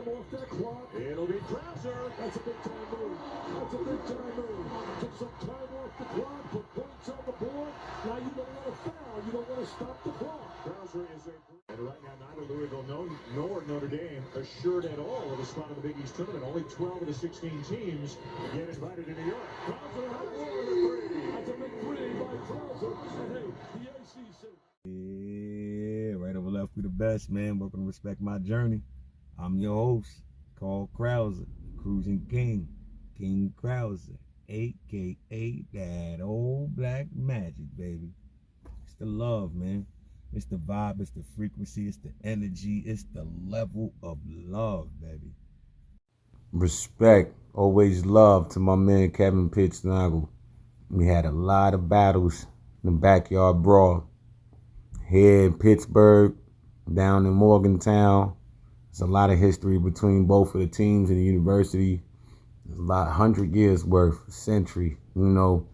off that clock. It'll be Krauser. That's a big time move. That's a big time move. Took some time off the clock, put points on the board. Now you don't want to foul. You don't want to stop the clock. Krauser is a... And right now, neither Louisville nor Notre Dame assured at all of a spot in the Big East tournament. Only 12 of the 16 teams get invited to New York. Krauser has three. That's a big three by Krauser. And hey, the ACC. Yeah, right over left, we the best, man. Welcome to Respect My Journey. I'm your host, Carl Krauser, Cruising King, King Krauser, a.k.a. that old black magic, baby. It's the love, man. It's the vibe, it's the frequency, it's the energy, it's the level of love, baby. Respect, always love to my man Kevin Pittsnogle. We had a lot of battles in the backyard brawl. Here in Pittsburgh, down in Morgantown. There's a lot of history between both of the teams and the university. There's a lot, 100 years worth, a century. You know,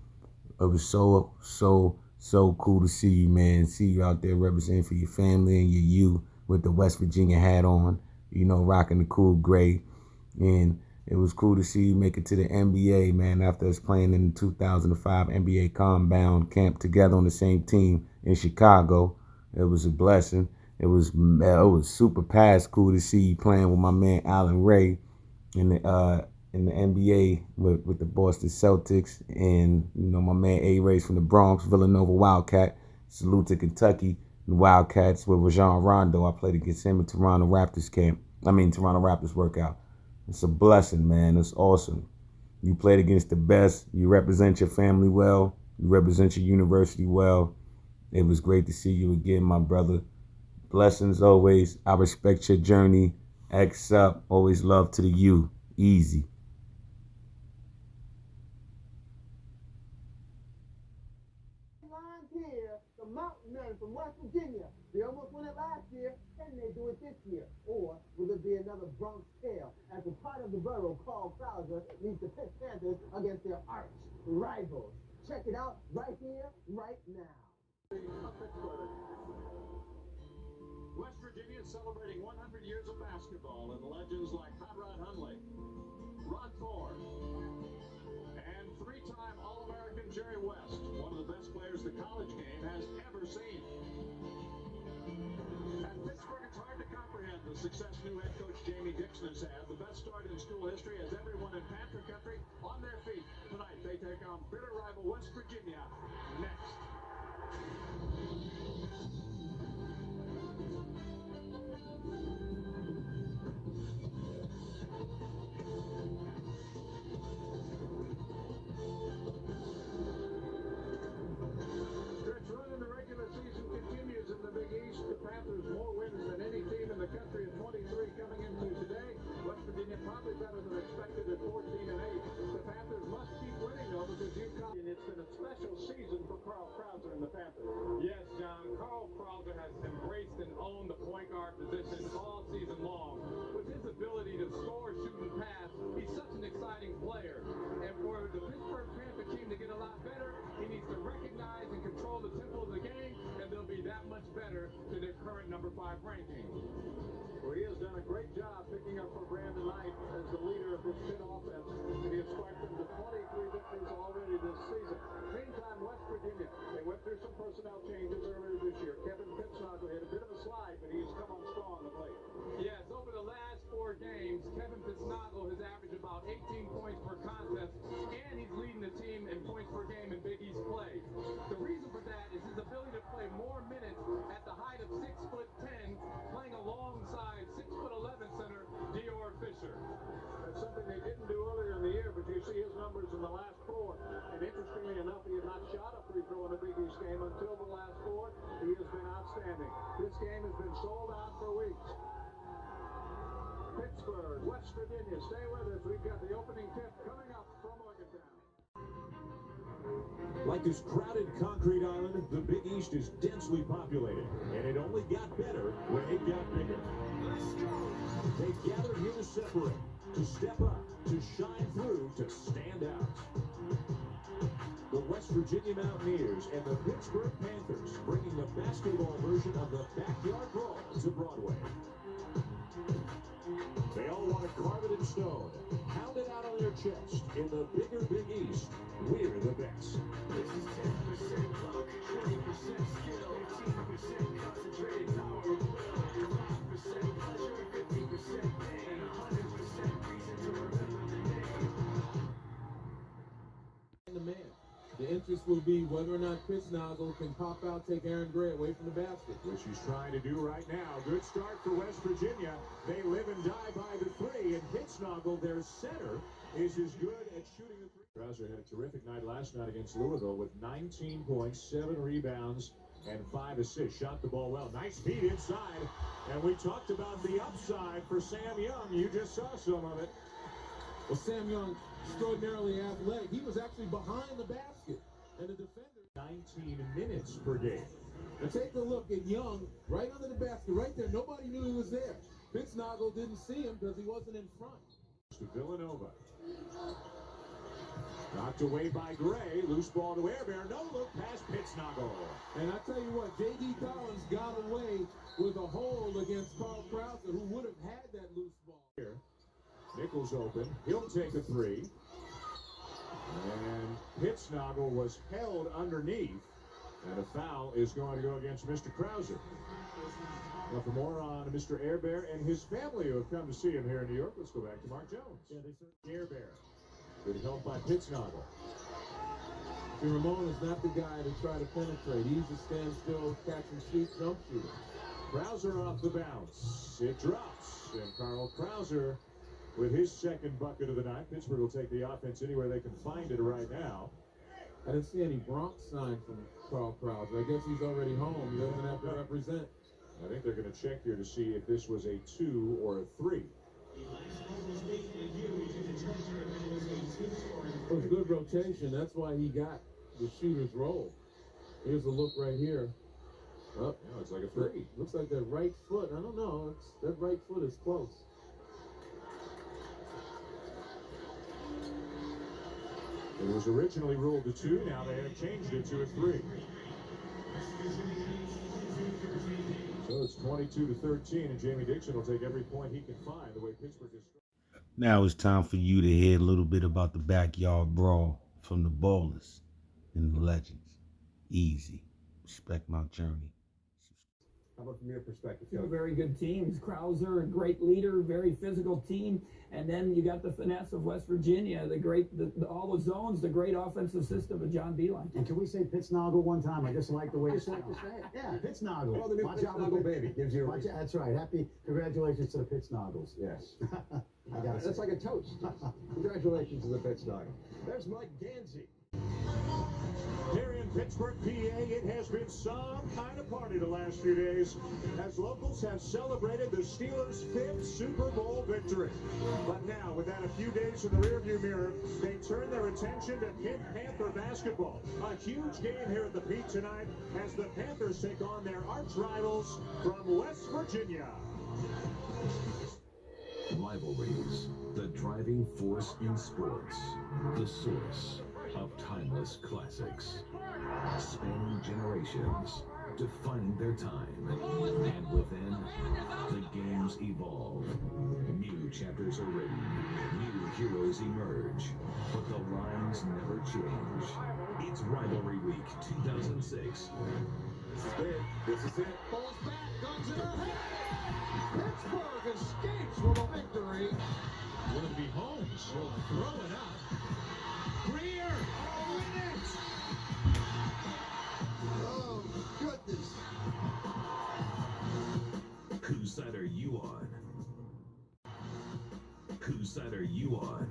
it was so cool to see you, man. See you out there representing for your family and your you with the West Virginia hat on, you know, rocking the cool gray. And it was cool to see you make it to the NBA, man, after us playing in the 2005 NBA Compound Camp together on the same team in Chicago. It was a blessing. It was super past cool to see you playing with my man Allen Ray in the NBA with the Boston Celtics, and you know my man A-Ray's from the Bronx, Villanova Wildcat. Salute to Kentucky, the Wildcats with Rajon Rondo. I played against him at Toronto Raptors workout. It's a blessing, man. It's awesome. You played against the best. You represent your family well. You represent your university well. It was great to see you again, my brother. Blessings always. I respect your journey. X up. Always love to the you. Easy. Here, the Mountain Men from West Virginia. They almost won it last year. Can they do it this year? Or will it be another Bronx tale as a part of the borough called Krauser leads the Pitt Panthers against their arch rivals? Check it out right here, right now. West Virginia is celebrating 100 years of basketball and legends like Hot Rod Hundley, Rod Ford, and three-time All-American Jerry West, one of the best players the college game has ever seen. At Pittsburgh, it's hard to comprehend the success new head coach Jamie Dixon has had. The best start in school history has everyone in Panther Country on their feet. Tonight, they take on bitter rival West Virginia next. Country at 23 coming into today. West Virginia probably better than expected at 14-8. The Panthers must keep winning though because UConn. And it's been a special season for Carl Krauser and the Panthers. Yes, John. Carl Krauser has embraced and owned the point guard position all season long. With his ability to score, shoot, and pass, he's such an exciting player. And for the Pittsburgh Panther team to get a lot better, he needs to recognize and control the tempo of the game, and they'll be that much better to their current number 5 ranking. Well, he has done a great job picking up for Brandon Knight as the leader of this Pitt offense. And he has sparked them to 23 victories already this season. Meantime, West Virginia, they went through some personnel changes earlier this year. Kevin Pittsnogle had a bit of a slide, but he's come on strong of late. Yes, over the last 4 games, Kevin Pittsnogle has averaged about 18 points per contest, and he's leading the team in points per game in Big East play. The reason for that is his ability to play more minutes at the height of 6'10", playing alongside 6'11" center Dior Fisher. That's something they didn't do earlier in the year, but you see his numbers in the last 4. And interestingly enough, he had not shot a free throw in a Big East game until the last 4. He has been outstanding. This game has been sold out for weeks. Pittsburgh, West Virginia, stay with us. We've got the opening tip coming up from Morgantown. Like this crowded concrete island, the Big East is densely populated, and it only got better when it got bigger. Let's go! They gathered here to separate, to step up, to shine through, to stand out. The West Virginia Mountaineers and the Pittsburgh Panthers bringing the basketball version of the backyard brawl to Broadway. They all Tombstone. Pound it out on your chest. In the bigger Big East, we're the best. This is 10% luck, 20% skill, 15% concentrated power of will, 5% pleasure, 50% pain, 100% reason to remember the name. The man. The interest will be whether or not Pittsnogle can pop out, take Aaron Gray away from the basket. Which he's trying to do right now. Good start for West Virginia. They live and die by the three, and Pittsnogle, their center, is as good at shooting the three. Krauser had a terrific night last night against Louisville with 19 points, 7 rebounds, and 5 assists. Shot the ball well. Nice feed inside. And we talked about the upside for Sam Young. You just saw some of it. Well, Sam Young, extraordinarily athletic. He was actually behind the basket. And the defender... 19 minutes per game. Now take a look at Young, right under the basket, right there. Nobody knew he was there. Pittsnogle didn't see him because he wasn't in front. To Villanova. Knocked away by Gray. Loose ball to Airbear. No look past Pittsnogle. And I tell you what, J.D. Collins got away with a hold against Carl Krauser, who would have had that loose ball. Here. Nichols open. He'll take a three. And Pittsnogle was held underneath. And a foul is going to go against Mr. Krauser. Now for more on Mr. Airbear and his family who have come to see him here in New York, let's go back to Mark Jones. Yeah, they said Airbear. Good help by Pittsnogle. Ramon is not the guy to try to penetrate. He's a stand still, catch and shoot, jump shooter. Krauser off the bounce. It drops. And Carl Krauser with his second bucket of the night. Pittsburgh will take the offense anywhere they can find it right now. I didn't see any Bronx sign from Carl Krauser. I guess he's already home. He doesn't have to represent. I think they're going to check here to see if this was a 2 or a 3. It was good rotation. That's why he got the shooter's role. Here's a look right here. Oh, yeah, it's like a 3. Looks like that right foot. I don't know. That right foot is close. It was originally ruled a 2. Now they have changed it to a 3. So it's 22-13, and Jamie Dixon will take every point he can find the way Pittsburgh is. Now it's time for you to hear a little bit about the backyard brawl from the ballers and the legends. Easy. Respect my journey. How about from your perspective? Two very good teams. Krauser, a great leader, very physical team. And then you got the finesse of West Virginia, all the zones, the great offensive system of John Beeline. And can we say Pittsnogle one time? I just like the way you like to say it. Yeah, Pittsnogle. Well, the new Pittsnogle baby gives you a That's right. Happy congratulations to the Pittsnogles. Yes. I gotta say. That's like a toast. Congratulations to the Pittsnogle. There's Mike Gansey. Here in Pittsburgh, PA, it has been some kind of party the last few days as locals have celebrated the Steelers' 5th Super Bowl victory. But now, with that a few days in the rearview mirror, they turn their attention to Pitt Panther basketball. A huge game here at the Pete tonight as the Panthers take on their arch rivals from West Virginia. Rivalries, the driving force in sports, the source of timeless classics, spanning generations, defining their time, and within, the games evolve. New chapters are written, new heroes emerge, but the lines never change. It's Rivalry Week 2006. This is big. This is it. Falls back, guns in her head. Pittsburgh escapes with a victory. Will it be Holmes? Will throw it out. Greer! Oh, in it! Oh, goodness. Whose side are you on? Whose side are you on?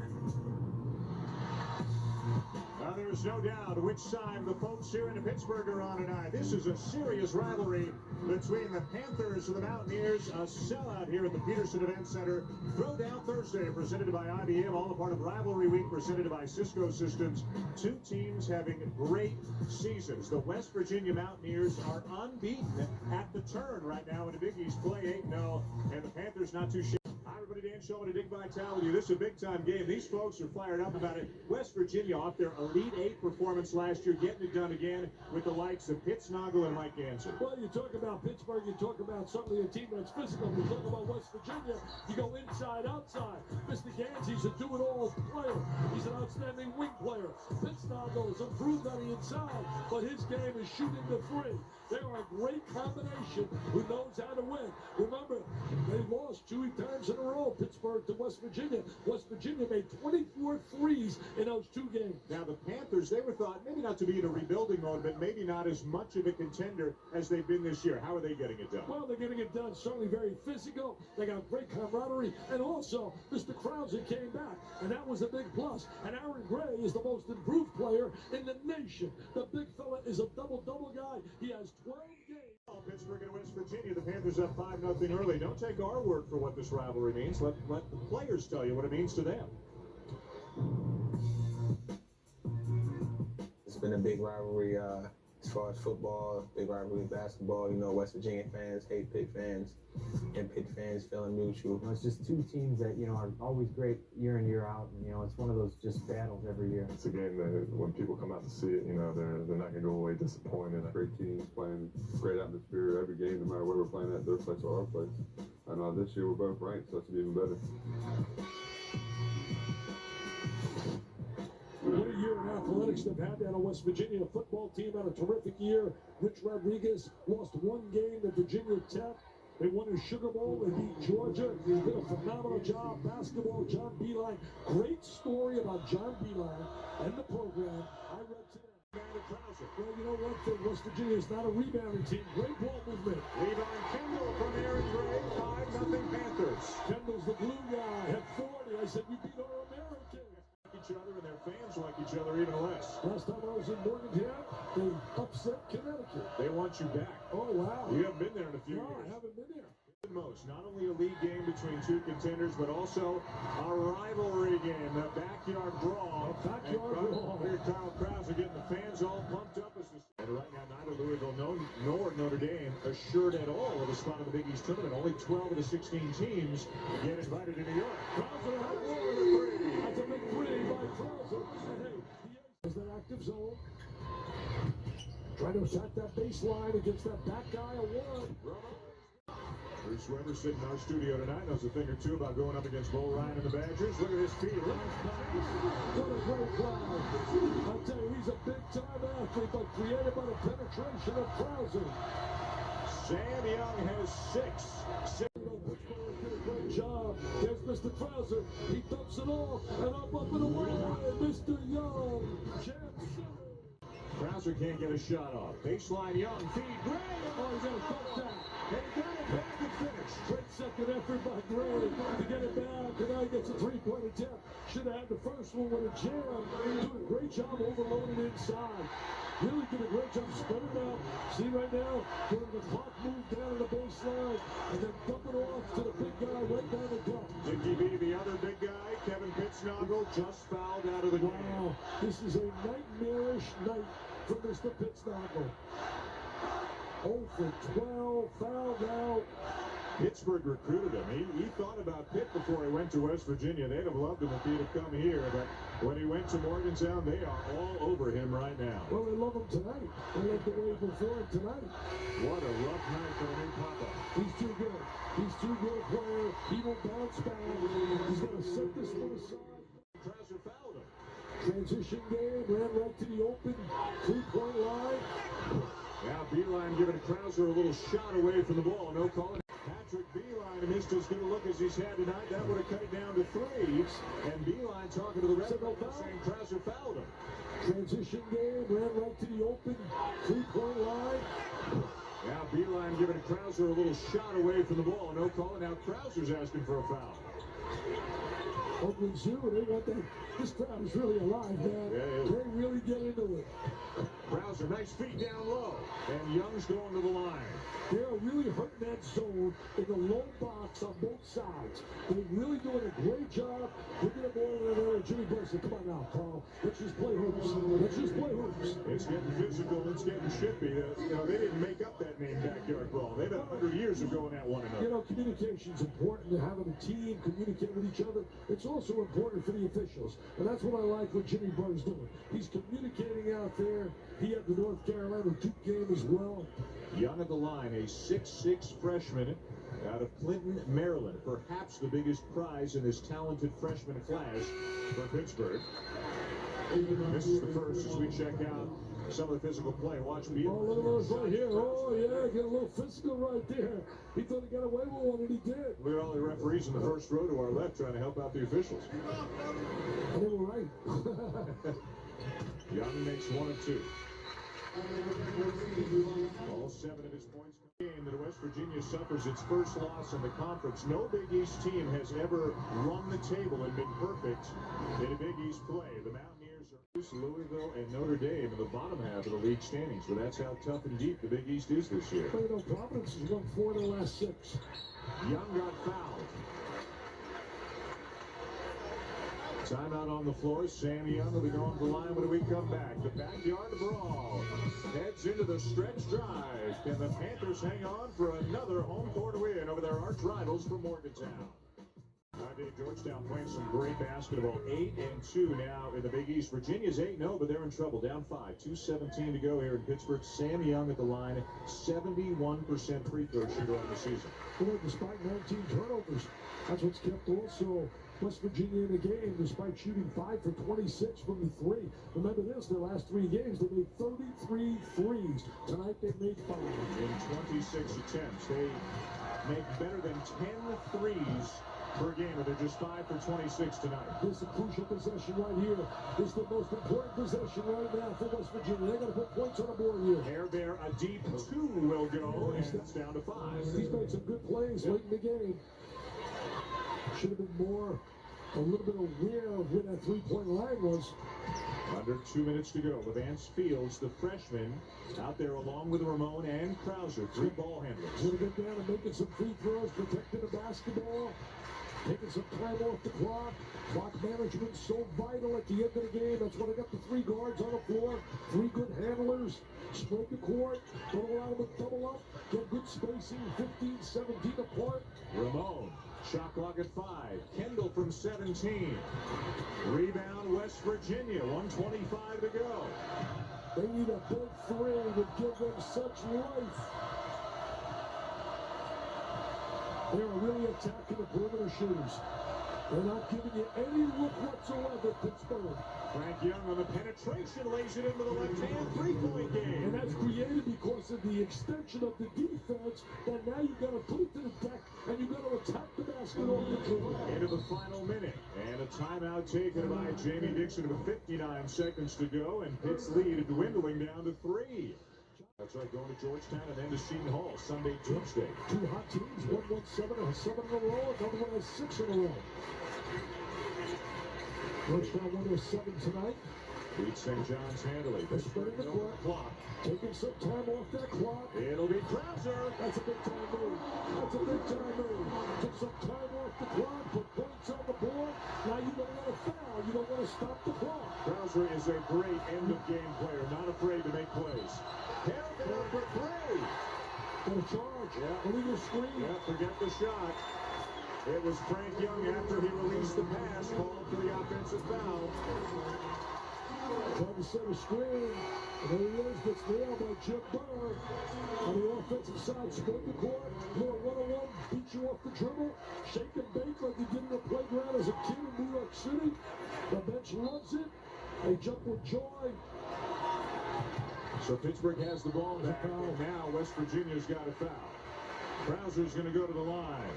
There's no doubt which side the folks here in Pittsburgh are on tonight. This is a serious rivalry between the Panthers and the Mountaineers. A sellout here at the Peterson Event Center. Throwdown Thursday presented by IBM, all a part of Rivalry Week presented by Cisco Systems. Two teams having great seasons. The West Virginia Mountaineers are unbeaten at the turn right now in the Big East play 8-0, and the Panthers not too shabby. Hi, everybody. Dan Shulman and Dick Vitale with you. This is a big-time game. These folks are fired up about it. West Virginia off their Elite Eight performance last year, getting it done again with the likes of Pittsnogle and Mike Gansey. Well, you talk about Pittsburgh, you talk about certainly a team that's physical. You talk about West Virginia, you go inside, outside. Mr. Gansey's a do-it-all player. He's an outstanding wing player. Pittsnogle has improved on the inside, but his game is shooting the three. They are a great combination who knows how to win. Remember, they lost 2 times in a row, Pittsburgh to West Virginia. West Virginia made 24 threes in those 2 games. Now, the Panthers, they were thought maybe not to be in a rebuilding mode, but maybe not as much of a contender as they've been this year. How are they getting it done? Well, they're getting it done certainly very physical. They got great camaraderie. And also, Mr. Krause came back, and that was a big plus. And Aaron Gray is the most improved player in the nation. The big fella is a double-double guy. He has 12 games. Pittsburgh and West Virginia, the Panthers up 5-0 early. Don't take our word for what this rivalry means. Let the players tell you what it means to them. It's been a big rivalry as far as football, big rivalry in basketball. You know, West Virginia fans hate Pitt fans, and Pitt fans feeling mutual. It's just 2 teams that, are always great year in, year out. And, it's one of those just battles every year. It's a game that when people come out to see it, they're not going to go away disappointed. Great teams playing, great atmosphere every game, no matter where we're playing at, their place or our place. And this year we're both ranked, so it's even better. What a year in athletics they've had down in West Virginia. Football team had a terrific year. Rich Rodriguez lost 1 game to Virginia Tech. They won a Sugar Bowl. They beat Georgia. They did a phenomenal job. Basketball, John Beeline. Great story about John Beeline and the program. I read today. Well, you know what? West Virginia is not a rebounding team. Great ball movement. Levon Kendall from Aaron Gray, 5-0 Panthers. Kendall's the glue guy. Had 40. I said, we beat our Americans. Each other, and their fans like each other even less. Last time I was in Morgantown, they upset Connecticut. They want you back. Oh, wow. You haven't been there in a few years. No, I haven't been there. Most, not only a league game between 2 contenders, but also a rivalry game, the backyard brawl. Here, Kyle Krause getting the fans all pumped up. And right now, neither Louisville nor Notre Dame assured at all of a spot in the Big East tournament. Only 12 of the 16 teams get invited to New York. Krause has a big 3 by Krause. And hey, he has that active zone. Trying to attack that baseline against that back guy a 1. Bruce Weber sitting in our studio tonight knows a thing or 2 about going up against Bo Ryan and the Badgers. Look at his feet. What a great play. I tell you, he's a big-time athlete, but created by the penetration of Krause. Sam Young has 6. Pittsburgh did a great job. There's Mr. Krause. He dumps it off, and up and away. Mr. Young. Krause can't get a shot off. Baseline Young. Feed Gray. Oh, he's going to dunk that. They got it back to finish. Great second effort by Gray to get it back. Tonight gets a 3-point attempt. Should have had the first one with a jam. Doing a great job overloading inside. Really did a great job spreading out. See right now, doing the clock move down to the baseline and then dumping off to the big guy right down the top. Dickie B, the other big guy, Kevin Pittsnogle, just fouled out of the game. Wow, this is a nightmarish night for Mr. Pittsnogle. 0 for 12, fouled out. Pittsburgh recruited him. He thought about Pitt before he went to West Virginia. They'd have loved him if he'd have come here, but when he went to Morgantown, they are all over him right now. Well, they love him tonight. They love the way before him tonight. What a rough night for the new Papa. He's too good. He's too good a player. He will bounce back. He's going to set this one aside. Krause fouled him. Transition game, ran right to the open 3-point line. Now Beeline giving Krause a little shot away from the ball. No calling. Patrick Beeline missed as good a look as he's had tonight. That would have cut it down to 3. And Beeline talking to the ref saying Krause fouled him. Transition game, ran right to the open 3-point line. Now Beeline giving Krause a little shot away from the ball. No calling. Now Krauser's asking for a foul. Oakland Zoo, they want that. This crowd is really alive, man. Yeah. They really get into it. Krause, nice feet down low. And Young's going to the line. They're really hurting that zone in the low box on both sides. They're really doing a great job. We're going to ball in there. Jimmy Bryson, come on now, Carl. Let's just play hoops. Let's just play hoops. It's getting physical. It's getting shippy. They didn't make up that name, backyard brawl. They've had 100 years of going at one another. Communication's important. To having a team communicate with each other. It's also important for the officials. And that's what I like what Jimmy Burr's doing. He's communicating out there. He had the North Carolina Duke game as well. Young at the line, a 6'6" freshman out of Clinton, Maryland. Perhaps the biggest prize in this talented freshman class for Pittsburgh. This is the first as we check out some of the physical play. Watch me. Oh, look at those right here. Oh, yeah, get a little physical right there. He thought he got away with one, and he did. We're all the referees in the first row to our left trying to help out the officials. And they were right. Young makes 1 of 2. All 7 of his points. Game that West Virginia suffers its first loss in the conference. No Big East team has ever run the table and been perfect in a Big East play. The Mountaineers are Louisville and Notre Dame in the bottom half of the league standings, but that's how tough and deep the Big East is this year. Well, you know, Providence has won 4 of the last 6. Young got fouled. Timeout on the floor. Sam Young will be going to the line when we come back. The backyard brawl heads into the stretch drive. Can the Panthers hang on for another home court win over their arch rivals from Morgantown? Georgetown playing some great basketball. 8-2 now in the Big East. Virginia's 8-0, but they're in trouble. Down 5. 2:17 to go here in Pittsburgh. Sam Young at the line. 71% free throw shooter on the season. Well, despite 19 turnovers, that's what's kept also West Virginia in the game, despite shooting 5 for 26 from the 3. Remember this, their last 3 games, they made 33 threes. Tonight they made 5. In 26 attempts, they make better than 10 threes per game, and they're just 5 for 26 tonight. This is a crucial possession right here. This is the most important possession right now for West Virginia. They got to put points on the board here. Hair Bear, a deep 2 will go, and it's down to 5. He's made some good plays late in the game. Should have been more, a little bit aware of where that three-point line was. Under 2 minutes to go. Levance Fields, the freshman, out there along with Ramon and Krauser, 3 ball handlers. Going to get down and making some free throws, protecting the basketball, taking some time off the clock. Clock management so vital at the end of the game. That's why they got the 3 guards on the floor, 3 good handlers. Spread the court, don't allow them to double up, get good spacing, 15, 17 apart. Ramon, shot clock at 5. Kendall from 17. Rebound West Virginia, 1:25 to go. They need a big 3 to give them such life. They are really attacking the perimeter shooters. They're not giving you any look whatsoever, Pittsburgh. Frank Young on the penetration, lays it into the left-hand three-point game. And that's created because of the extension of the defense, that now you've got to put it to the deck, and you've got to attack the basket off the dribble. Into the final minute, and a timeout taken by Jamie Dixon with 59 seconds to go, and Pitt's lead dwindling down to 3. That's right, going to Georgetown and then to Seton Hall, Sunday, Tuesday. 2 hot teams, one won 7 in a row, another one has 6 in a row. Georgetown won their 7 tonight. Beat St. John's handily. They're spreading the clock. Taking some time off that clock. It'll be Krauser. That's a big time move. That's a big time move. Took some time off the clock, put points on the board. Now you don't want to foul. You don't want to stop the clock. Krauser is a great end-of-game player, not afraid to make plays. Hell down for 3. Got a charge. Yeah. Illegal screen. Yeah, forget the shot. It was Frank Young after he released the pass, called for the offensive foul. Trying to set a screen. And there he is, gets nailed by Jim Burr. On the offensive side, spread the court. More one-on-one, beat you off the dribble. Shake and bake like you did in the playground as a kid in New York City. The bench loves it. They jump with joy. So Pittsburgh has the ball back. Now West Virginia's got a foul. Krauser's going to go to the line.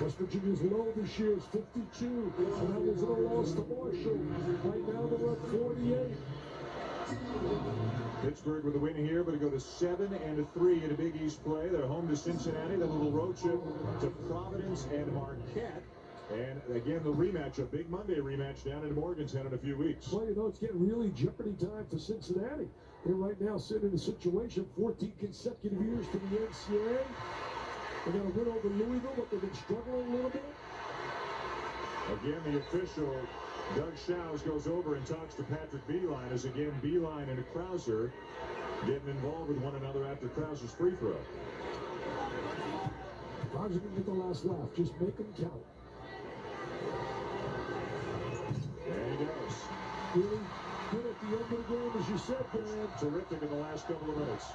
West Virginia's low this year is 52, and that was a loss to Marshall. Right now they're at 48. Pittsburgh with a win here, but to go to 7-3 in a Big East play. They're home to Cincinnati, then a little road trip to Providence and Marquette. And again, the rematch, a big Monday rematch down in Morgantown in a few weeks. Well, you know, it's getting really jeopardy time for Cincinnati. They're right now sitting in a situation, 14 consecutive years to the NCAA. They got a win over Louisville, but they've been struggling a little bit. Again, the official, Doug Shows, goes over and talks to Patrick Beeline, as again, Beeline and Krauser getting involved with one another after Krauser's free throw. Krauser can get the last laugh. Just make them count. There he goes. Really good at the end of the game, as you said, Dan. Terrific in the last couple of minutes.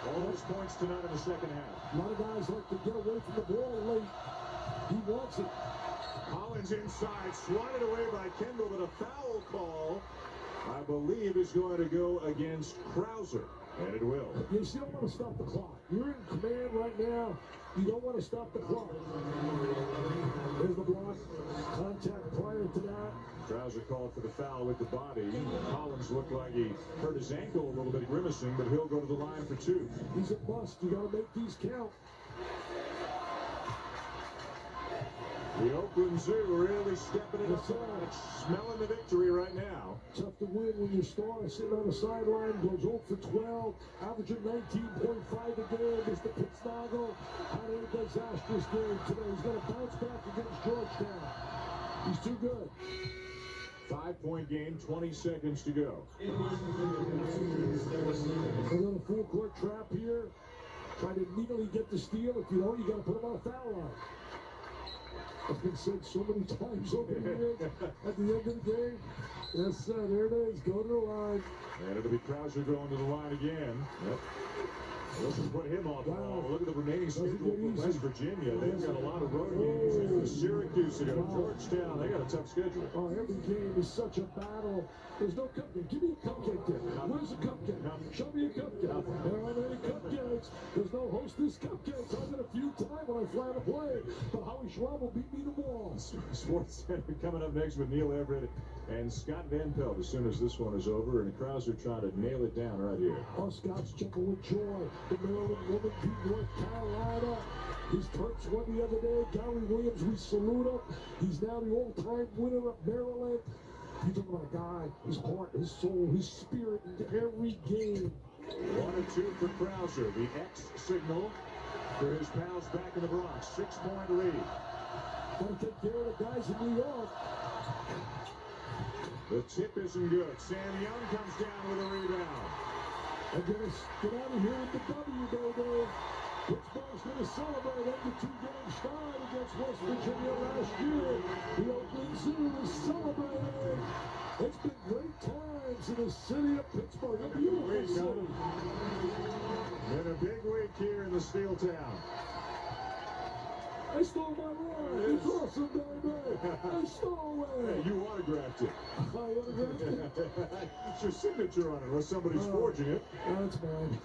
All those points tonight in the second half. A lot of guys like to get away from the ball late. He wants it. Collins inside, swatted away by Kendall, but a foul call, I believe, is going to go against Krauser. And it will. You still want to stop the clock. You're in command right now. You don't want to stop the clock. There's the block. Contact prior to that. Krauser called for the foul with the body. Collins looked like he hurt his ankle a little bit, grimacing, but he'll go to the line for two. He's a bust. You got to make these count. The Oakland Zoo really stepping it up, smelling the victory right now. Tough to win when your star sitting on the sideline, goes 0 for 12, averaging 19.5 a game. Mr. Pittsnogle had a disastrous game today. He's going to bounce back against Georgetown. He's too good. 5-point game, 20 seconds to go. Another full court trap here. Trying to immediately get the steal. If you don't, you got to put him on a foul line. It's been said so many times over the years at the end of the game. Yes, sir, there it is. Go to the line. And it'll be Krauser going to the line again. Yep. Doesn't put him off. Wow. Look at the remaining schedule for West Virginia. They've got a lot of road games. Syracuse, they got Georgetown. They got a tough schedule. Oh, every game is such a battle. There's no cupcake. Give me a cupcake there. Where's the cupcake? Show me a cupcake. There aren't any cupcakes. There's no Hostess cupcakes. I'll get a few tonight when I fly to play. But Howie Schwab will beat me to ball. Sports Center coming up next with Neil Everett and Scott Van Pelt as soon as this one is over. And Krauser trying to nail it down right here. Oh, Scott's jumping with joy. The Maryland woman beat North Carolina. His Terps won the other day. Gary Williams, we salute him. He's now the all-time winner of Maryland. You're talking about a guy, his heart, his soul, his spirit into every game. 1 and 2 for Krauser. The X signal for his pals back in the Bronx. 6-point lead. Got to take care of the guys in New York. The tip isn't good. Sam Young comes down with a rebound. And get out of here with the W, baby. Pittsburgh's going to celebrate after 2-game start against West Virginia last year. The Oakland Zoo is celebrating. It's been great times in the city of Pittsburgh. A beautiful city. Been a big week here in the Steel Town. I stole my line. It's awesome, baby. I stole it. Hey, you autographed it. I autographed it. It's your signature on it, unless somebody's forging it. That's mine.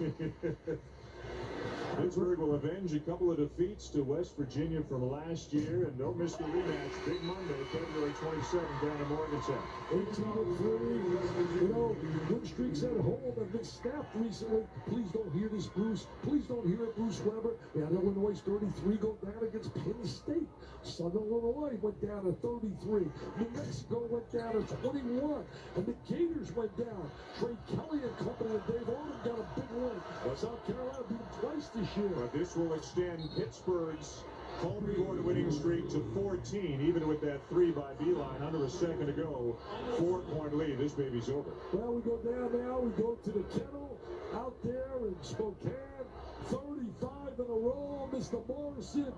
Pittsburgh will avenge a couple of defeats to West Virginia from last year, and don't miss the rematch Big Monday, February 27th, down in Morgantown. 18-3. You know, win streaks at home have been snapped recently. Please don't hear this, Bruce. Please don't hear it, Bruce Weber. We had Illinois 33 go down against Penn State. Southern Illinois went down to 33. New Mexico went down to 21. And the Gators went down. Trey Kelly and company and Dave Odom got a big win. South Carolina beat them twice this year. But this will extend Pittsburgh's home court winning streak to 14, even with that 3 by Beeline under a second to go. 4-point lead. This baby's over. Well, we go down now. We go to the Kennel out there in Spokane. 35 in a row, Mr. Morrison.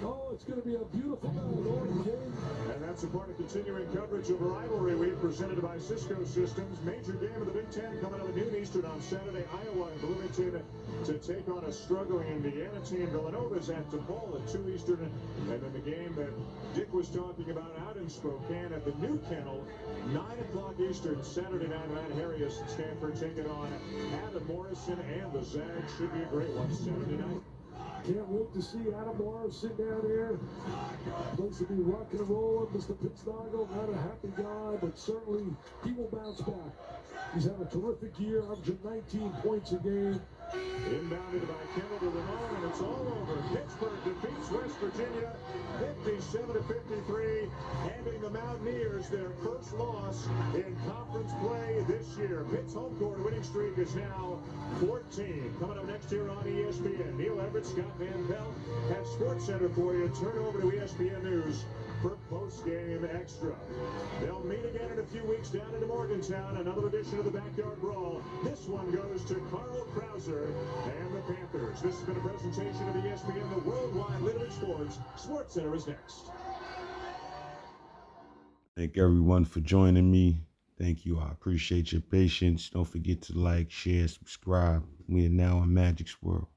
Oh, it's going to be a beautiful night. And that's a part of continuing coverage of Rivalry Week presented by Cisco Systems. Major game of the Big Ten coming up at noon Eastern on Saturday. Iowa and Bloomington to take on a struggling Indiana team. Villanova's at DePaul at 2 Eastern. And then the game that Dick was talking about out in Spokane at the New Kennel, 9 o'clock Eastern, Saturday night. Matt Harris and Stanford taking on Adam Morrison and the Zags. Should be a great one Saturday night. Can't wait to see Adam Morrison down here. Place to be rock and roll. Mr. Pittsnogle, not a happy guy, but certainly he will bounce back. He's had a terrific year, averaging 19 points a game. Inbounded by Kendall to Ramon, and it's all over. Pittsburgh defeats West Virginia 57-53, handing the Mountaineers their first loss in conference play this year. Pitt's home court winning streak is now 14. Coming up next here on ESPN, Neil Everett, Scott Van Pelt have Sports Center for you. Turn over to ESPN News for post-game extra. They'll meet again in a few weeks down in Morgantown. Another edition of the Backyard Brawl. This one goes to Carl Krauser and the Panthers. This has been a presentation of ESPN, the worldwide leader in sports. Sports Center is next. Thank everyone for joining me. Thank you. I appreciate your patience. Don't forget to like, share, subscribe. We are now in Magic's world.